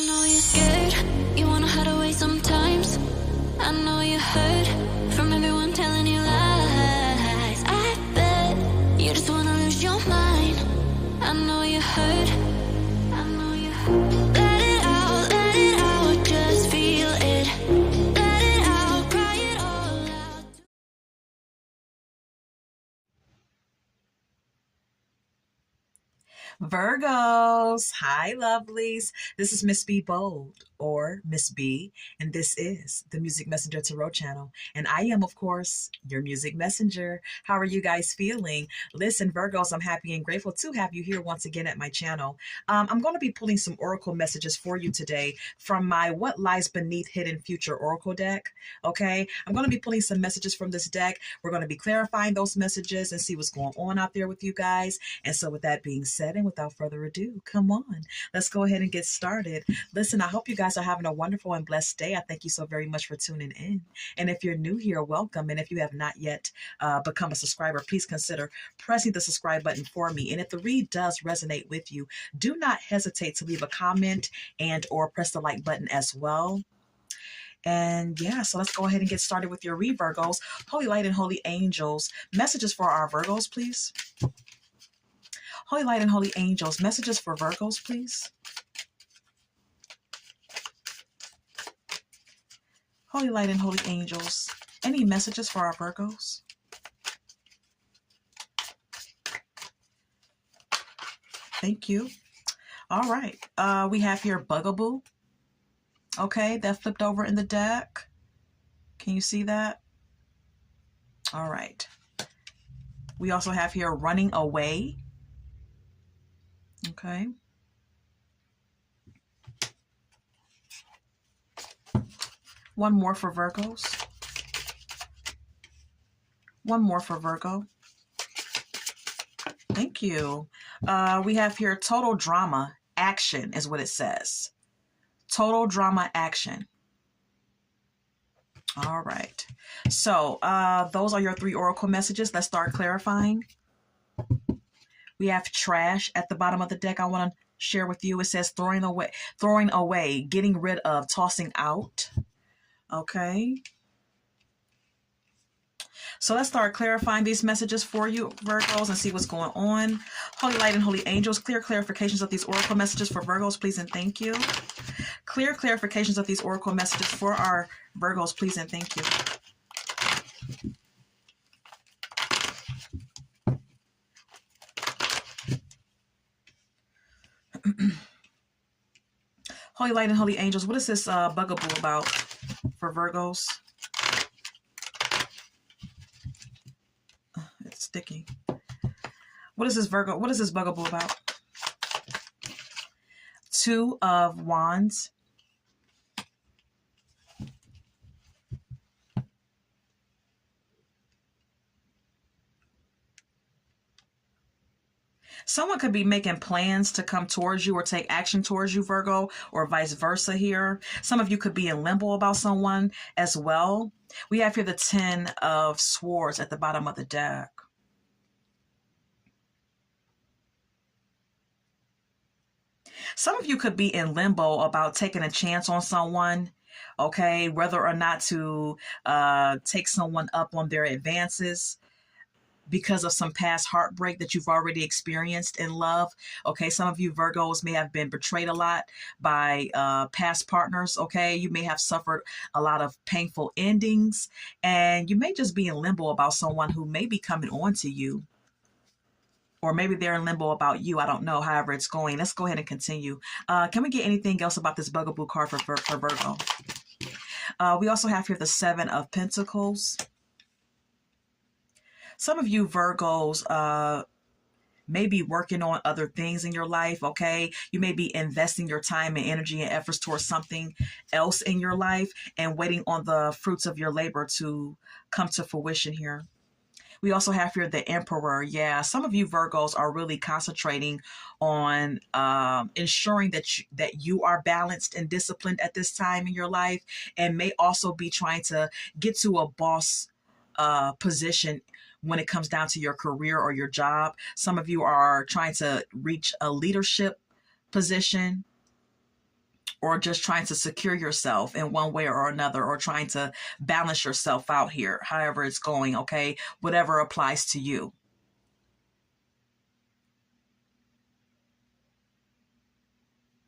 know you're scared, you wanna hide away sometimes. I know you hurt from everyone telling you lies. I bet you just wanna lose your mind. I know you hurt, I know you hurt. Let it out, just feel it. Let it out, cry it all out. Virgos, hi lovelies. This is Miss B Bold or Miss B, and this is the Music Messenger Tarot channel. And I am, of course, your music messenger. How are you guys feeling? Listen, Virgos, I'm happy and grateful to have you here once again at my channel. I'm going to be pulling some oracle messages for you today from my What Lies Beneath Hidden Future oracle deck. Okay, I'm going to be pulling some messages from this deck. We're going to be clarifying those messages and see what's going on out there with you guys. And so with that being said, and without further ado, come on, let's go ahead and get started. Listen, I hope you guys are having a wonderful and blessed day. I thank you so very much for tuning in. And if you're new here, welcome. And if you have not yet become a subscriber, please consider pressing the subscribe button for me. And if the read does resonate with you, do not hesitate to leave a comment and or press the like button as well. And yeah, so let's go ahead and get started with your read, Virgos. Holy light and holy angels, messages for our Virgos, please. Holy light and holy angels, messages for Virgos, please. Holy light and holy angels, any messages for our Virgos? Thank you. All right. We have here Bugaboo. Okay, that flipped over in the deck. Can you see that? All right. We also have here Running Away. Okay. One more for Virgos. One more for Virgo. Thank you. We have here Total Drama Action is what it says. Total Drama Action. All right. So those are your three oracle messages. Let's start clarifying. We have Trash at the bottom of the deck. I want to share with you. It says throwing away, getting rid of, tossing out. Okay. So let's start clarifying these messages for you, Virgos, and see what's going on. Holy light and holy angels, clear clarifications of these oracle messages for Virgos, please and thank you. Clear clarifications of these oracle messages for our Virgos, please and thank you. Holy light and holy angels, what is this bugaboo about for Virgos? It's sticky. What is this Virgo? What is this bugaboo about? Two of Wands. Someone could be making plans to come towards you or take action towards you, Virgo, or vice versa here. Some of you could be in limbo about someone as well. We have here the 10 of Swords at the bottom of the deck. Some of you could be in limbo about taking a chance on someone, okay, whether or not to take someone up on their advances because of some past heartbreak that you've already experienced in love. Okay, some of you Virgos may have been betrayed a lot by past partners. Okay, you may have suffered a lot of painful endings, and you may just be in limbo about someone who may be coming on to you. Or maybe they're in limbo about you. I don't know. However it's going. Let's go ahead and continue. Can we get anything else about this bugaboo card for Virgo? We also have here the 7 of Pentacles. Some of you Virgos may be working on other things in your life, okay? You may be investing your time and energy and efforts towards something else in your life and waiting on the fruits of your labor to come to fruition here. We also have here the Emperor. Yeah, some of you Virgos are really concentrating on ensuring that you are balanced and disciplined at this time in your life, and may also be trying to get to a boss position when it comes down to your career or your job. Some of you are trying to reach a leadership position or just trying to secure yourself in one way or another, or trying to balance yourself out here, however it's going, okay? Whatever applies to you.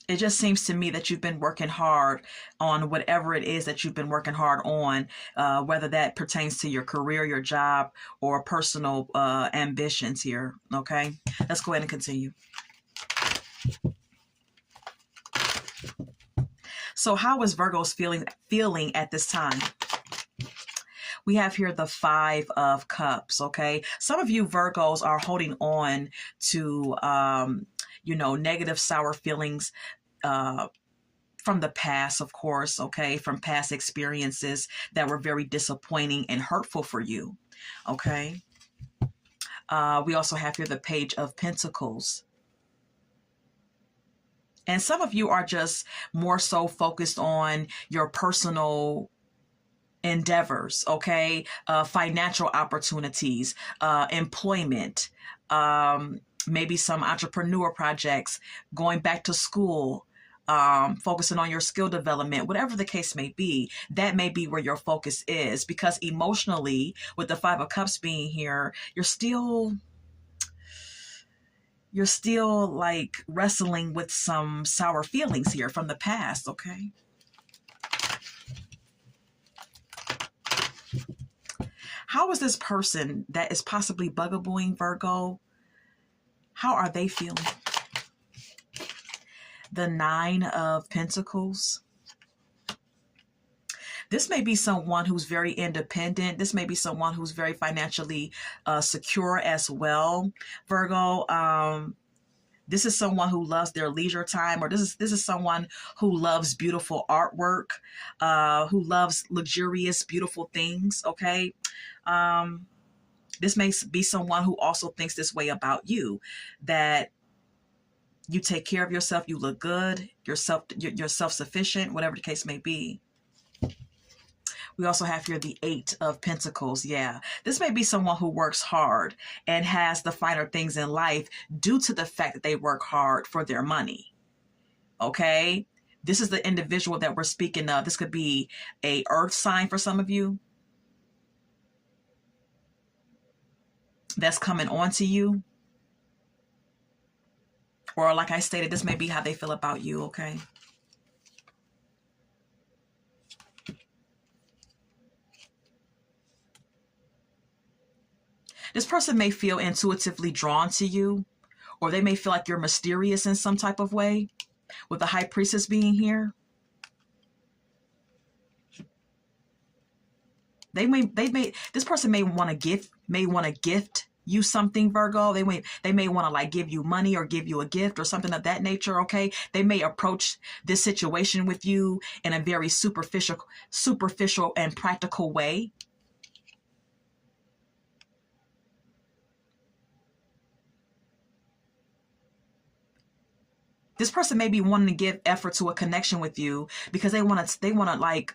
It just seems to me that you've been working hard on whatever it is that you've been working hard on, whether that pertains to your career, your job, or personal ambitions here. Okay, let's go ahead and continue. So how is Virgo's feeling at this time? We have here the Five of Cups, okay? Some of you Virgos are holding on to, negative, sour feelings from the past, of course, okay? From past experiences that were very disappointing and hurtful for you, okay? We also have here the Page of Pentacles. And some of you are just more so focused on your personal endeavors, okay? Financial opportunities, employment, maybe some entrepreneur projects, going back to school, focusing on your skill development, whatever the case may be. That may be where your focus is, because emotionally, with the Five of Cups being here, you're still like wrestling with some sour feelings here from the past, okay? How is this person that is possibly bugabooing Virgo, how are they feeling? The Nine of Pentacles. This may be someone who's very independent. This may be someone who's very financially secure as well, Virgo. This is someone who loves their leisure time, or this is someone who loves beautiful artwork, who loves luxurious, beautiful things, okay? This may be someone who also thinks this way about you, that you take care of yourself, you look good, you're self-sufficient, whatever the case may be. We also have here the Eight of Pentacles. Yeah, this may be someone who works hard and has the finer things in life due to the fact that they work hard for their money. Okay, this is the individual that we're speaking of. This could be a earth sign for some of you that's coming on to you. Or like I stated, this may be how they feel about you, okay? This person may feel intuitively drawn to you, or they may feel like you're mysterious in some type of way, with the High Priestess being here. This person may want to gift you something, Virgo. They may want to like give you money or give you a gift or something of that nature, okay? They may approach this situation with you in a very superficial and practical way. This person may be wanting to give effort to a connection with you because they want to like,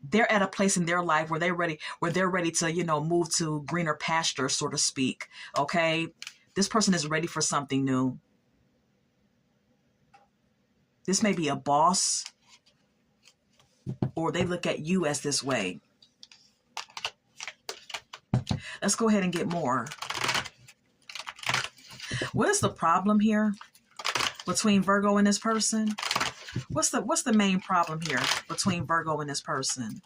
they're at a place in their life where they're ready to, move to greener pastures, so to speak. Okay. This person is ready for something new. This may be a boss, or they look at you as this way. Let's go ahead and get more. What is the problem here between Virgo and this person? What's the main problem here between Virgo and this person?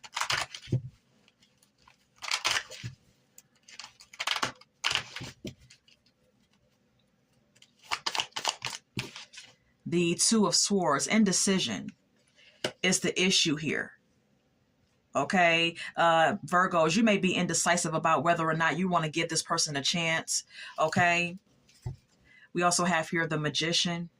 The Two of Swords, indecision is the issue here. Okay, Virgos, you may be indecisive about whether or not you want to give this person a chance. Okay, we also have here the Magician.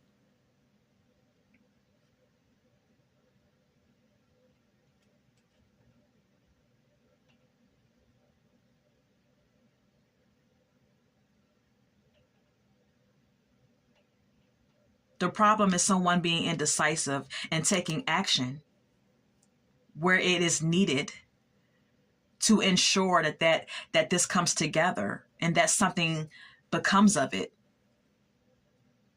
The problem is someone being indecisive and taking action where it is needed to ensure that this comes together and that something becomes of it.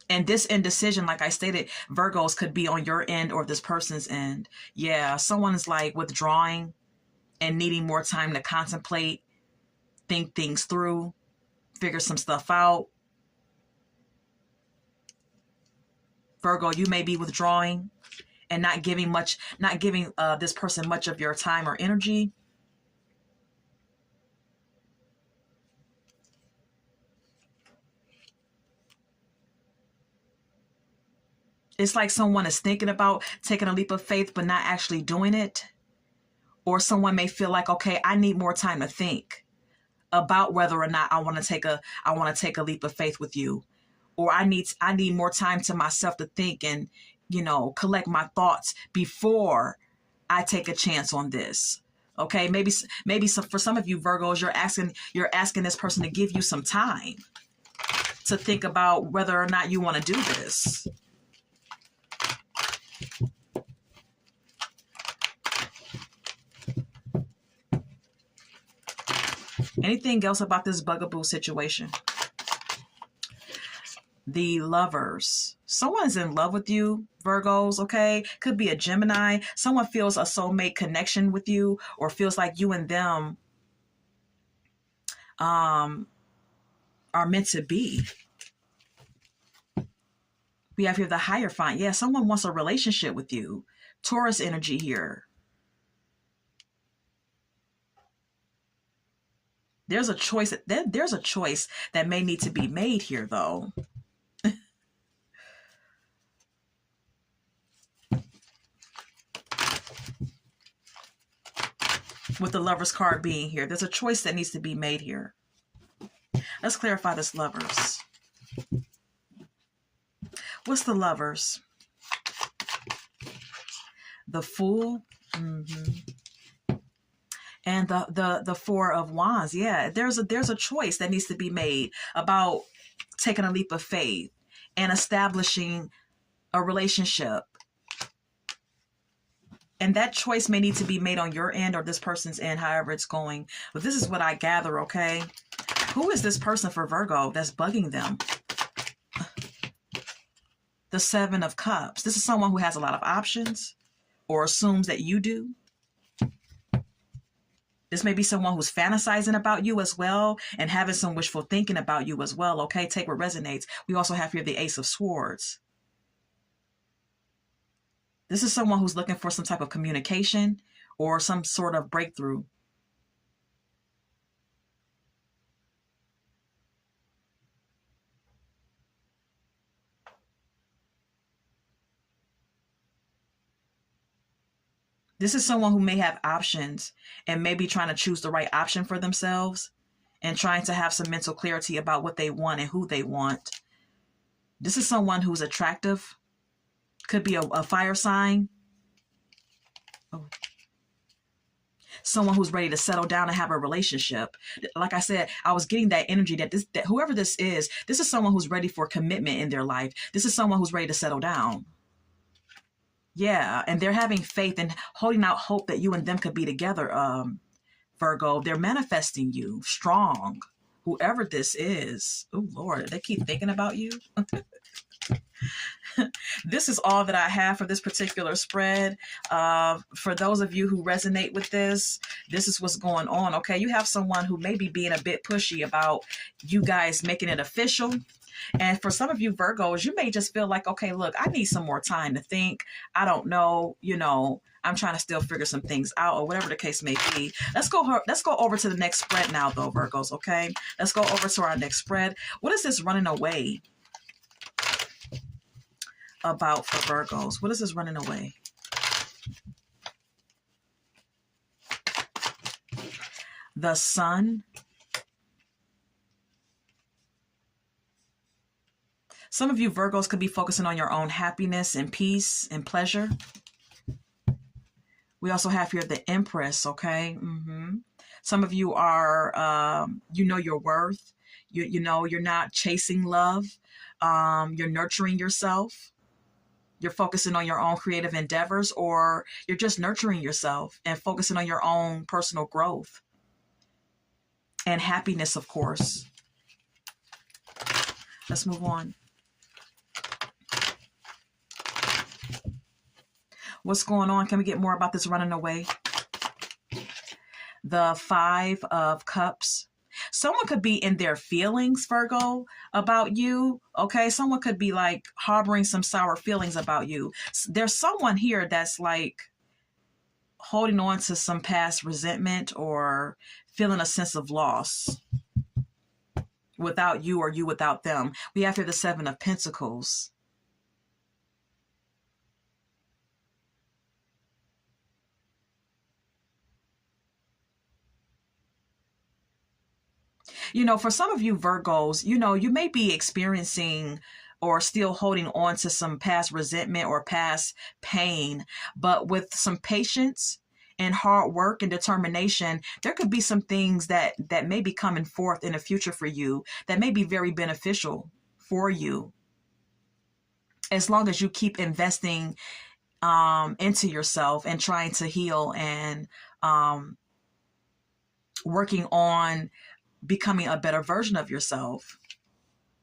And this indecision, like I stated, Virgos, could be on your end or this person's end. Yeah, someone's like withdrawing and needing more time to contemplate, think things through, figure some stuff out. Virgo, you may be withdrawing and not giving this person much of your time or energy. It's like someone is thinking about taking a leap of faith, but not actually doing it. Or someone may feel like, okay, I need more time to think about whether or not I want to take a leap of faith with you. Or I need more time to myself to think and, collect my thoughts before I take a chance on this. Okay, maybe for some of you Virgos, you're asking this person to give you some time to think about whether or not you want to do this. Anything else about this bugaboo situation? The Lovers. Someone is in love with you, Virgos, okay? Could be a Gemini. Someone feels a soulmate connection with you or feels like you and them are meant to be. We have here the Hierophant. Yeah, someone wants a relationship with you. Taurus energy here. There's a choice that may need to be made here, though. With the Lovers card being here, there's a choice that needs to be made here. Let's clarify this Lovers. What's the Lovers? The Fool. And the Four of Wands. Yeah, there's a choice that needs to be made about taking a leap of faith and establishing a relationship. And that choice may need to be made on your end or this person's end, however it's going. But this is what I gather, okay? Who is this person for Virgo that's bugging them? The Seven of Cups. This is someone who has a lot of options or assumes that you do. This may be someone who's fantasizing about you as well and having some wishful thinking about you as well, okay? Take what resonates. We also have here the Ace of Swords. This is someone who's looking for some type of communication or some sort of breakthrough. This is someone who may have options and may be trying to choose the right option for themselves and trying to have some mental clarity about what they want and who they want. This is someone who's attractive. Could be a fire sign. Oh. Someone who's ready to settle down and have a relationship. Like I said, I was getting that energy that whoever this is someone who's ready for commitment in their life. This is someone who's ready to settle down. Yeah, and they're having faith and holding out hope that you and them could be together, Virgo. They're manifesting you strong, whoever this is. Oh, Lord, they keep thinking about you. This is all that I have for this particular spread. For those of you who resonate with this is what's going on, okay? You have someone who may be being a bit pushy about you guys making it official. And for some of you Virgos, you may just feel like, okay, look, I need some more time to think. I don't know, I'm trying to still figure some things out or whatever the case may be. Let's go over to the next spread now, though, Virgos, okay? Let's go over to our next spread. What is this running away about for Virgos? What is this running away? The Sun. Some of you Virgos could be focusing on your own happiness and peace and pleasure. We also have here the Empress, okay? Some of you are, you know your worth. You know you're not chasing love. You're nurturing yourself. You're focusing on your own creative endeavors, or you're just nurturing yourself and focusing on your own personal growth and happiness, of course. Let's move on. What's going on? Can we get more about this running away? The Five of Cups. Someone could be in their feelings, Virgo, about you. Okay. Someone could be like harboring some sour feelings about you. There's someone here that's like holding on to some past resentment or feeling a sense of loss without you or you without them. We have here the Seven of Pentacles. You know, for some of you Virgos, you know, you may be experiencing or still holding on to some past resentment or past pain, but with some patience and hard work and determination, there could be some things that may be coming forth in the future for you that may be very beneficial for you, as long as you keep investing into yourself and trying to heal and working on becoming a better version of yourself.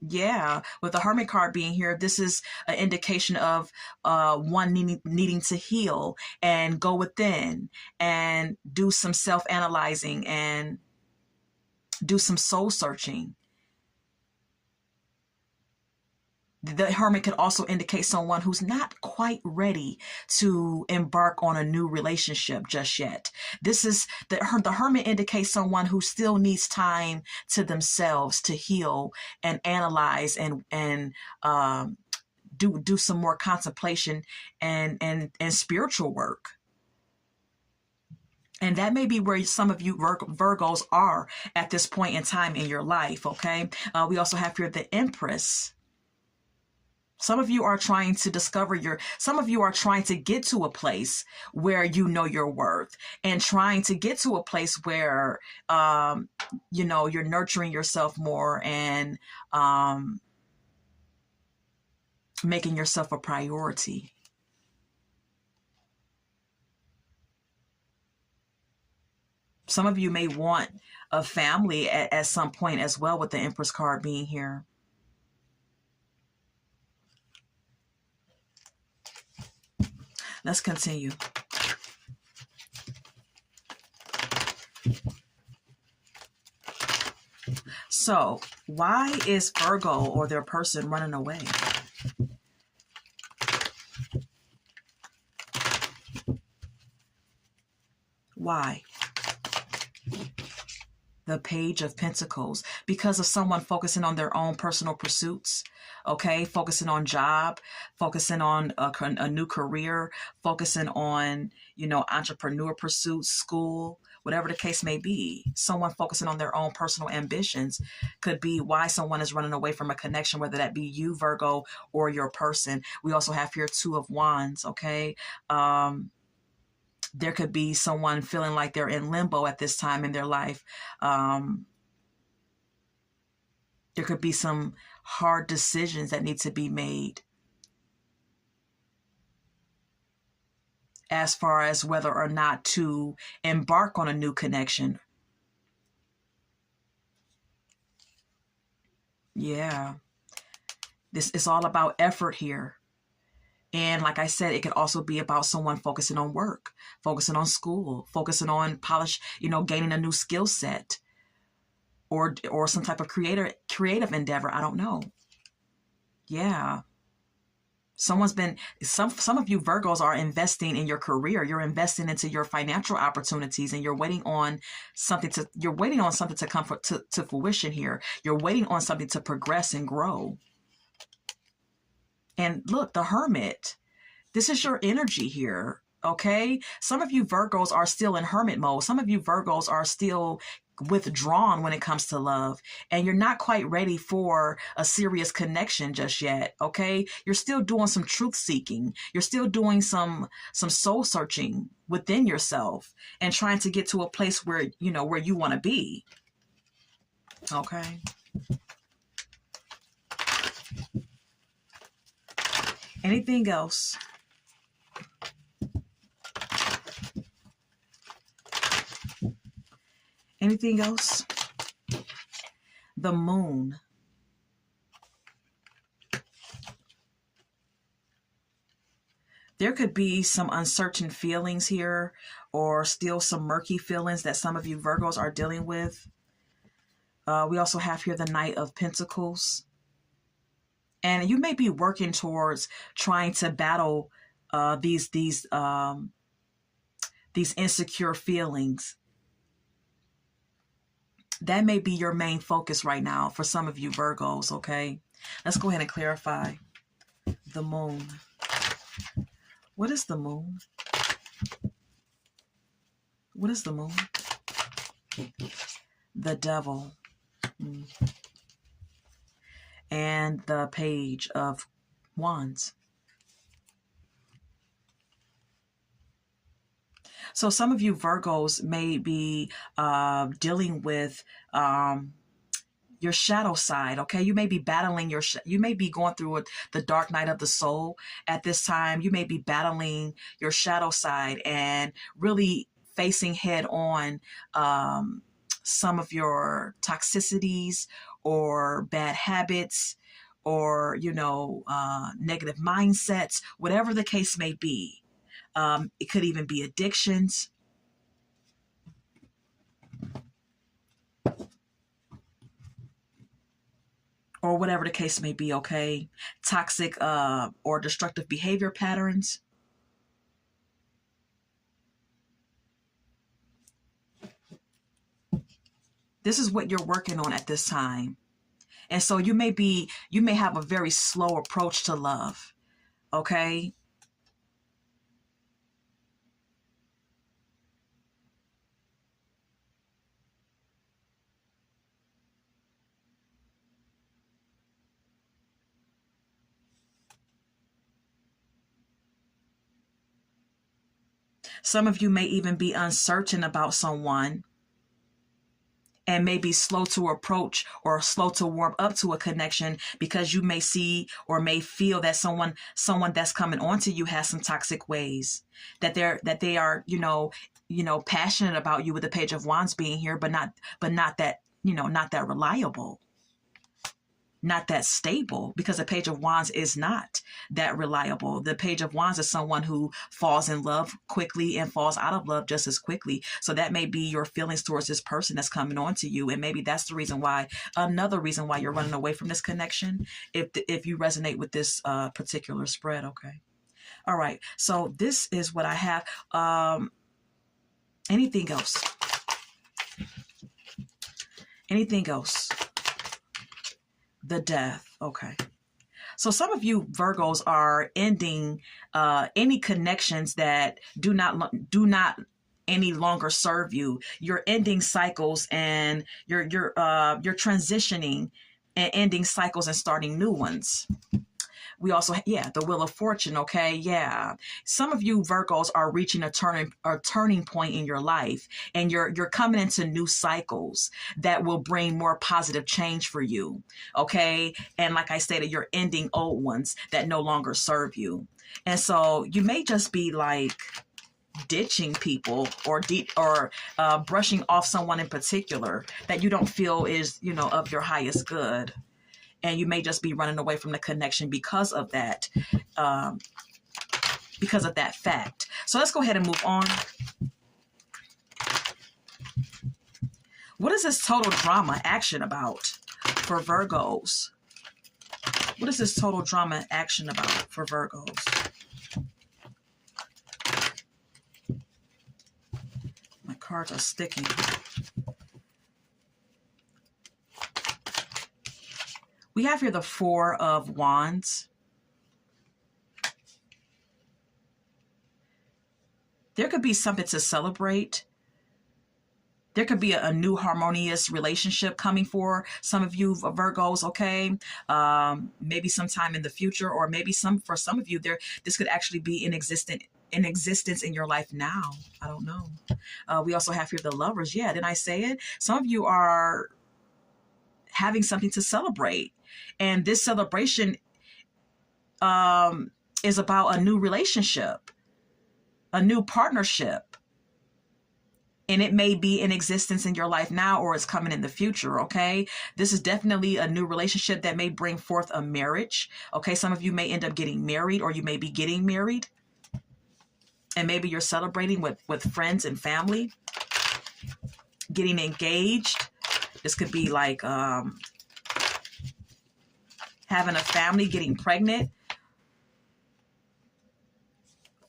Yeah, with the Hermit card being here, this is an indication of one needing to heal and go within and do some self-analyzing and do some soul searching. The Hermit could also indicate someone who's not quite ready to embark on a new relationship just yet. This is the Hermit indicates someone who still needs time to themselves to heal and analyze and do some more contemplation and spiritual work. And that may be where some of you Virgos are at this point in time in your life. Okay. We also have here the Empress. Some of you are trying to some of you are trying to get to a place where you know your worth and trying to get to a place where, you know, you're nurturing yourself more and making yourself a priority. Some of you may want a family at some point as well, with the Empress card being here. Let's continue. So, why is Virgo or their person running away? Why? The Page of Pentacles, because of someone focusing on their own personal pursuits, okay? Focusing on job, focusing on a new career, focusing on, you know, entrepreneur pursuits, school, whatever the case may be. Someone focusing on their own personal ambitions could be why someone is running away from a connection, whether that be you, Virgo, or your person. We also have here Two of Wands, okay? There could be someone feeling like they're in limbo at this time in their life. There could be some hard decisions that need to be made as far as whether or not to embark on a new connection. Yeah. This is all about effort here. And like I said, it could also be about someone focusing on work, focusing on school, focusing on polish, you know, gaining a new skill set or some type of creative endeavor. I don't know. Yeah. Some of you Virgos are investing in your career. You're investing into your financial opportunities and you're waiting on something to come to fruition here. You're waiting on something to progress and grow. And look, the Hermit, this is your energy here, okay? Some of you Virgos are still in hermit mode. Some of you Virgos are still withdrawn when it comes to love, and you're not quite ready for a serious connection just yet, okay? You're still doing some truth seeking. You're still doing some soul searching within yourself and trying to get to a place where, you know, where you want to be, okay? Anything else? Anything else? The Moon. There could be some uncertain feelings here, or still some murky feelings that some of you Virgos are dealing with. We also have here the Knight of Pentacles. And you may be working towards trying to battle these insecure feelings. That may be your main focus right now for some of you Virgos, okay? Let's go ahead and clarify. The Moon. What is the Moon? What is the Moon? The Devil. And the Page of Wands. So some of you Virgos may be dealing with your shadow side, okay? You may be battling you may be going through the dark night of the soul at this time. You may be battling your shadow side and really facing head on some of your toxicities or bad habits or, negative mindsets, whatever the case may be. It could even be addictions. Or whatever the case may be, okay? Toxic or destructive behavior patterns. This is what you're working on at this time. And so you may have a very slow approach to love, okay? Some of you may even be uncertain about someone and may be slow to approach or slow to warm up to a connection because you may see or may feel that someone that's coming onto you has some toxic ways, that they are, passionate about you with the Page of Wands being here, but not that, not that reliable. Not that stable, because the Page of Wands is not that reliable. The Page of Wands is someone who falls in love quickly and falls out of love just as quickly. So that may be your feelings towards this person that's coming on to you. And maybe that's another reason why you're running away from this connection, if you resonate with this particular spread, okay? All right, so this is what I have. Anything else? Anything else? The Death. Okay. So some of you Virgos are ending any connections that do not any longer serve you. You're ending cycles and you're transitioning and ending cycles and starting new ones. We also, the Wheel of Fortune, okay? Yeah. Some of you Virgos are reaching a turning point in your life, and you're coming into new cycles that will bring more positive change for you, okay? And like I stated, you're ending old ones that no longer serve you. And so you may just be like ditching people or brushing off someone in particular that you don't feel is, of your highest good. And you may just be running away from the connection because of that fact. So let's go ahead and move on. What is this total drama action about for Virgos? What is this total drama action about for Virgos? My cards are sticking. We have here the Four of Wands. There could be something to celebrate. There could be a new harmonious relationship coming for some of you Virgos, okay? Maybe sometime in the future, or maybe for some of you, this could actually be in existence in your life now. I don't know. We also have here the Lovers. Yeah, didn't I say it? Some of you are having something to celebrate. And this celebration is about a new relationship, a new partnership. And it may be in existence in your life now, or it's coming in the future, okay? This is definitely a new relationship that may bring forth a marriage, okay? Some of you may end up getting married, or you may be getting married. And maybe you're celebrating with friends and family, getting engaged. This could be like having a family, getting pregnant.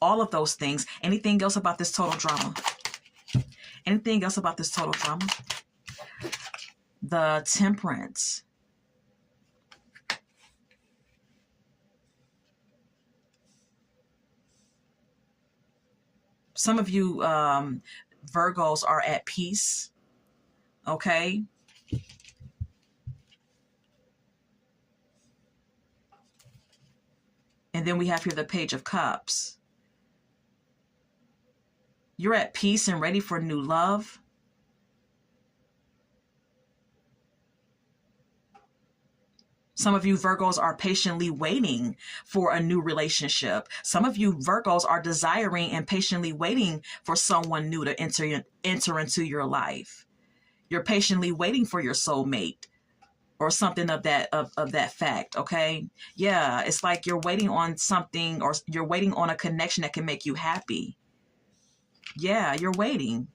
All of those things. Anything else about this total drama? Anything else about this total drama? The Temperance. Some of you Virgos are at peace. Okay. And then we have here the Page of Cups. You're at peace and ready for new love. Some of you Virgos are patiently waiting for a new relationship. Some of you Virgos are desiring and patiently waiting for someone new to enter into your life. You're patiently waiting for your soulmate or something of that fact, okay? Yeah, it's like you're waiting on something, or you're waiting on a connection that can make you happy. Yeah, you're waiting.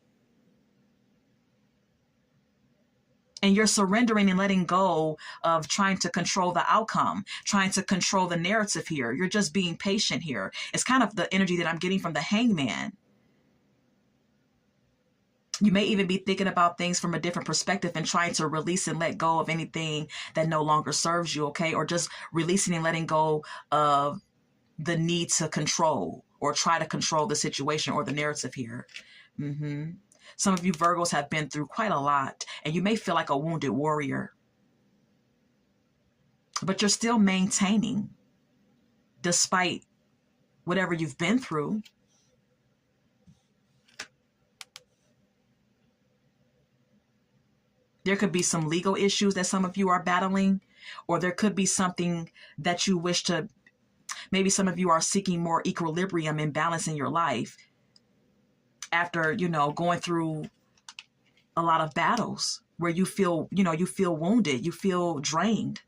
And you're surrendering and letting go of trying to control the outcome, trying to control the narrative here. You're just being patient here. It's kind of the energy that I'm getting from the Hangman. You may even be thinking about things from a different perspective and trying to release and let go of anything that no longer serves you, okay? Or just releasing and letting go of the need to control or try to control the situation or the narrative here. Some of you Virgos have been through quite a lot, and you may feel like a wounded warrior, but you're still maintaining despite whatever you've been through. There could be some legal issues that some of you are battling, or there could be something that you wish to, maybe some of you are seeking more equilibrium and balance in your life after, going through a lot of battles where you feel, you feel wounded, you feel drained.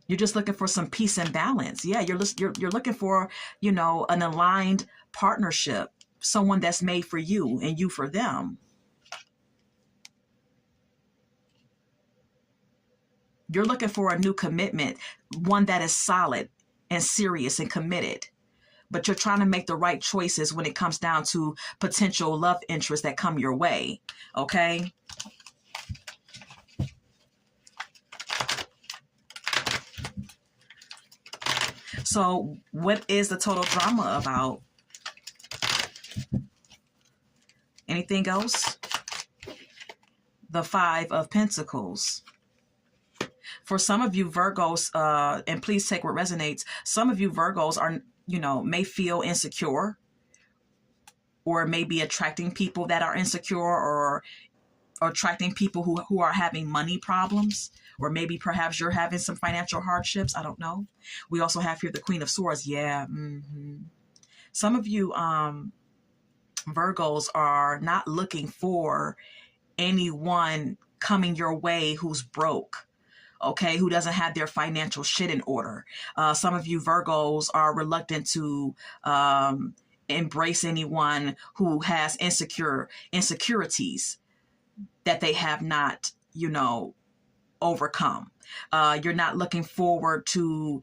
You're just looking for some peace and balance. Yeah, you're looking for, an aligned partnership, someone that's made for you and you for them. You're looking for a new commitment, one that is solid and serious and committed. But you're trying to make the right choices when it comes down to potential love interests that come your way. Okay? So what is the total drama about? Anything else? The Five of Pentacles. For some of you Virgos, and please take what resonates, some of you Virgos are, may feel insecure, or may be attracting people that are insecure, or attracting people who are having money problems, or maybe perhaps you're having some financial hardships. I don't know. We also have here the Queen of Swords. Yeah. Some of you Virgos are not looking for anyone coming your way who's broke. Okay, who doesn't have their financial shit in order. Some of you Virgos are reluctant to embrace anyone who has insecurities that they have not, overcome. You're not looking forward to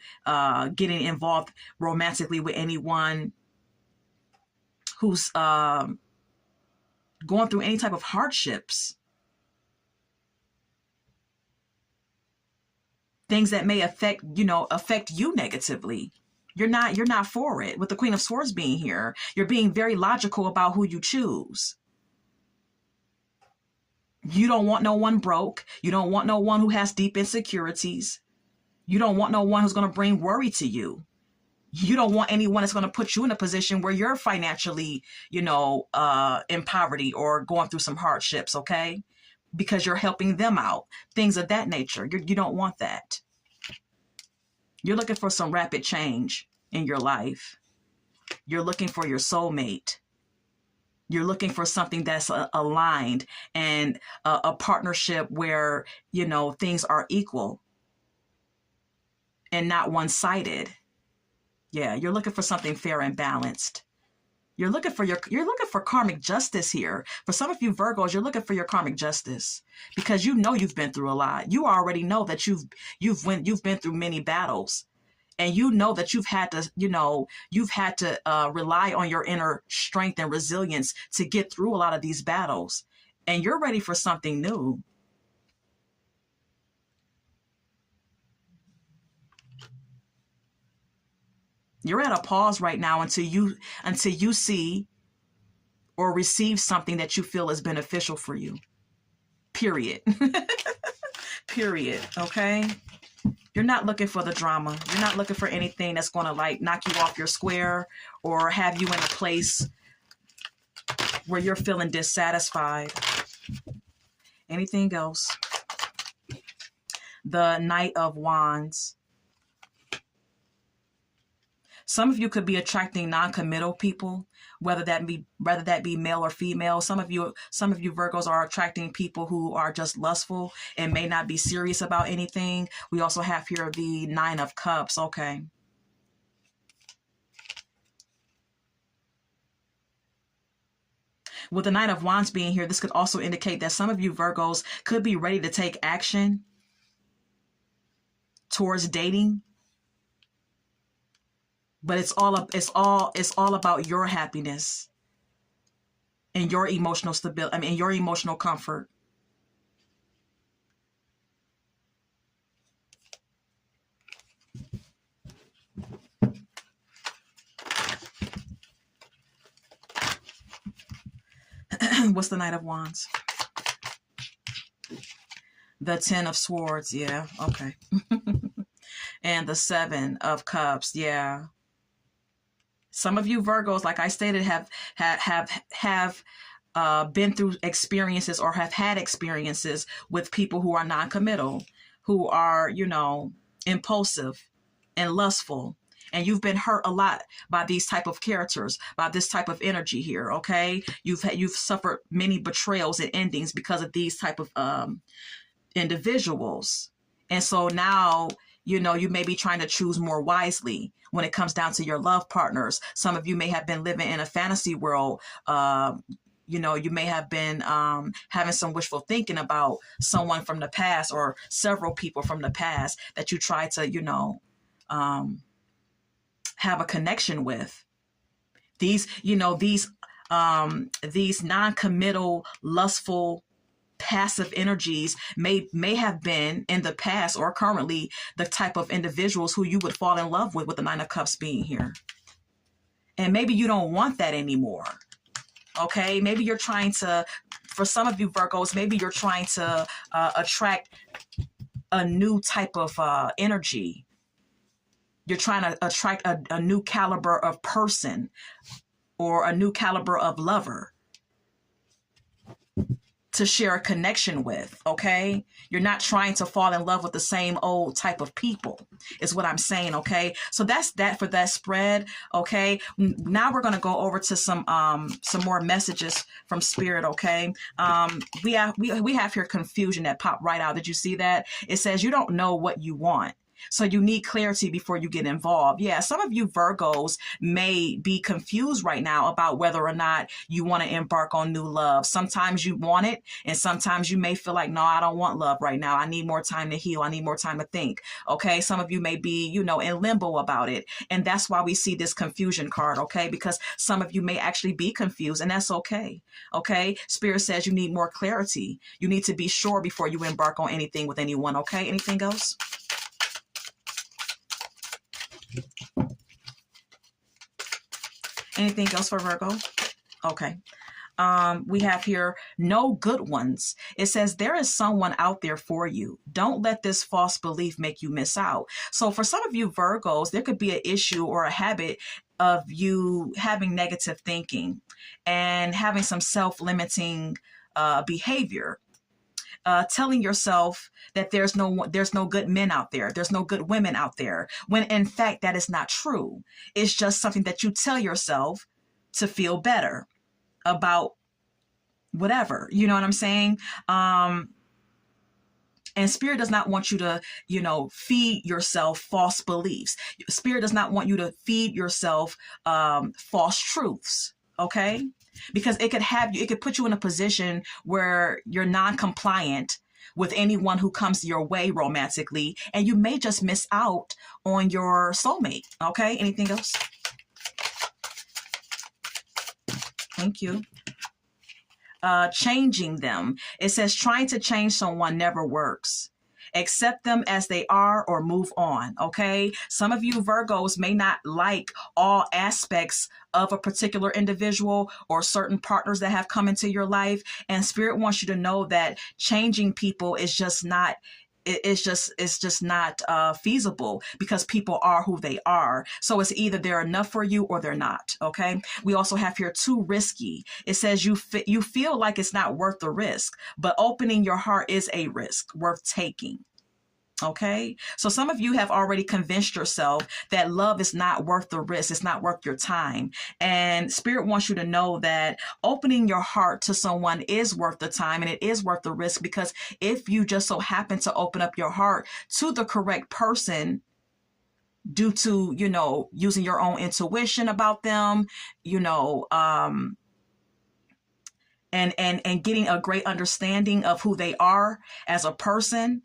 getting involved romantically with anyone who's going through any type of hardships. Things that may affect you negatively. You're not for it. With the Queen of Swords being here, you're being very logical about who you choose. You don't want no one broke. You don't want no one who has deep insecurities. You don't want no one who's going to bring worry to you. You don't want anyone that's going to put you in a position where you're financially, in poverty or going through some hardships, okay? Because you're helping them out. Things of that nature. You don't want that. You're looking for some rapid change in your life. You're looking for your soulmate. You're looking for something that's aligned and a partnership where, things are equal and not one-sided. Yeah, you're looking for something fair and balanced. You're looking for karmic justice here. For some of you Virgos, you're looking for your karmic justice because you know you've been through a lot. You already know that you've been through many battles. And you know that you've had to rely on your inner strength and resilience to get through a lot of these battles. And you're ready for something new. You're at a pause right now until you see or receive something that you feel is beneficial for you. Period. Period. Okay? You're not looking for the drama. You're not looking for anything that's going to like knock you off your square or have you in a place where you're feeling dissatisfied. Anything else? The Knight of Wands. Some of you could be attracting non-committal people, whether that be male or female. Some of you Virgos are attracting people who are just lustful and may not be serious about anything. We also have here the Nine of Cups. Okay. With the Knight of Wands being here, this could also indicate that some of you Virgos could be ready to take action towards dating. But it's all about your happiness and your emotional stability. I mean, your emotional comfort. What's the Knight of Wands? The Ten of Swords. Yeah. Okay. And the Seven of Cups. Yeah. Some of you Virgos, like I stated, have been through experiences or have had experiences with people who are non-committal, who are, impulsive and lustful. And you've been hurt a lot by these type of characters, by this type of energy here. Okay. You've suffered many betrayals and endings because of these type of individuals. And so now, you may be trying to choose more wisely when it comes down to your love partners. Some of you may have been living in a fantasy world. You may have been having some wishful thinking about someone from the past or several people from the past that you try to, have a connection with. These non-committal, lustful, passive energies may have been in the past or currently the type of individuals who you would fall in love with the Nine of Cups being here. And maybe you don't want that anymore. Okay. Maybe you're trying to, for some of you Virgos, maybe you're trying to attract a new type of energy. You're trying to attract a new caliber of person or a new caliber of lover to share a connection with. Okay. You're not trying to fall in love with the same old type of people is what I'm saying. Okay. So that's that for that spread. Okay. Now we're going to go over to some more messages from Spirit. Okay. We have here confusion that popped right out. Did you see that? It says you don't know what you want. So you need clarity before you get involved. Yeah, some of you Virgos may be confused right now about whether or not you want to embark on new love. Sometimes you want it, and sometimes you may feel like, no, I don't want love right now. I need more time to heal. I need more time to think. Okay, some of you may be, in limbo about it. And that's why we see this confusion card, okay? Because some of you may actually be confused, and that's okay. Okay, Spirit says you need more clarity. You need to be sure before you embark on anything with anyone, okay? Anything else? Anything else for Virgo? Okay. We have here no good ones. It says there is someone out there for you. Don't let this false belief make you miss out. So for some of you Virgos, there could be an issue or a habit of you having negative thinking and having some self-limiting behavior. Telling yourself that there's no good men out there. There's no good women out there. When in fact, that is not true. It's just something that you tell yourself to feel better about whatever. You know what I'm saying? And Spirit does not want you to, feed yourself false beliefs. Spirit does not want you to feed yourself false truths. Okay? Because it could put you in a position where you're non-compliant with anyone who comes your way romantically, and you may just miss out on your soulmate. Okay? Anything else? Thank you. Changing them. It says trying to change someone never works. Accept them as they are or move on. Okay. Some of you Virgos may not like all aspects of a particular individual or certain partners that have come into your life. And Spirit wants you to know that changing people is just not it's just not feasible, because people are who they are. So it's either they're enough for you or they're not. Okay. We also have here too risky. It says you feel like it's not worth the risk, but opening your heart is a risk worth taking. Okay. So some of you have already convinced yourself that love is not worth the risk. It's not worth your time. And Spirit wants you to know that opening your heart to someone is worth the time, and it is worth the risk, because if you just so happen to open up your heart to the correct person, due to, using your own intuition about them, and getting a great understanding of who they are as a person,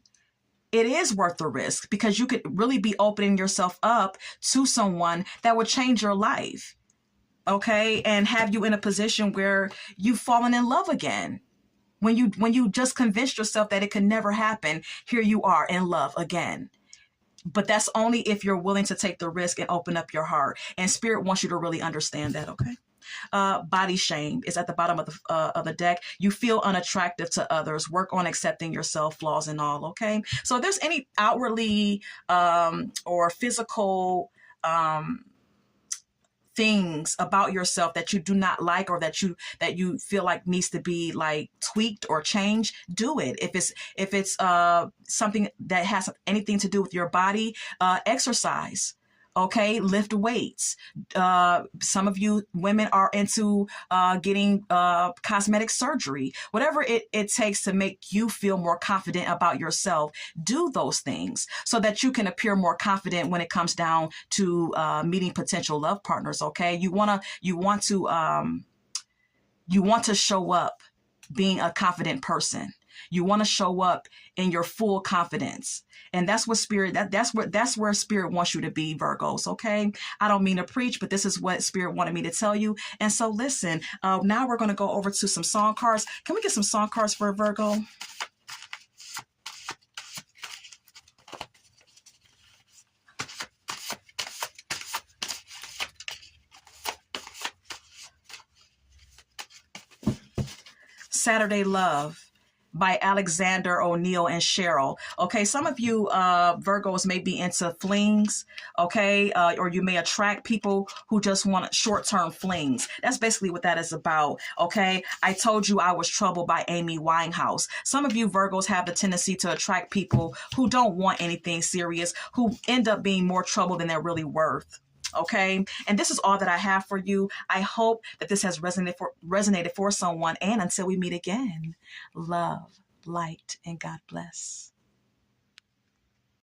it is worth the risk, because you could really be opening yourself up to someone that would change your life. Okay. And have you in a position where you've fallen in love again. When you just convinced yourself that it could never happen, here you are in love again. But that's only if you're willing to take the risk and open up your heart. And Spirit wants you to really understand that. Okay. Body shame is at the bottom of the deck. You feel unattractive to others. Work on accepting yourself, flaws and all. Okay. So if there's any outwardly or physical things about yourself that you do not like, or that you feel like needs to be like tweaked or changed, do it. If it's something that has anything to do with your body, exercise. Okay, lift weights. Some of you women are into getting cosmetic surgery. Whatever it takes to make you feel more confident about yourself, do those things so that you can appear more confident when it comes down to meeting potential love partners. Okay, you want to show up being a confident person. You want to show up in your full confidence. And that's what Spirit, that's where Spirit wants you to be, Virgos. Okay. I don't mean to preach, but this is what Spirit wanted me to tell you. And so listen, now we're going to go over to some song cards. Can we get some song cards for Virgo? Saturday Love by Alexander O'Neill and Cheryl. Okay, some of you Virgos may be into flings, okay, or you may attract people who just want short-term flings. That's basically what that is about, okay? I Told You I Was Trouble by Amy Winehouse. Some of you Virgos have the tendency to attract people who don't want anything serious, who end up being more trouble than they're really worth. Okay. And this is all that I have for you. I hope that this has resonated for someone. And until we meet again, love, light, and God bless.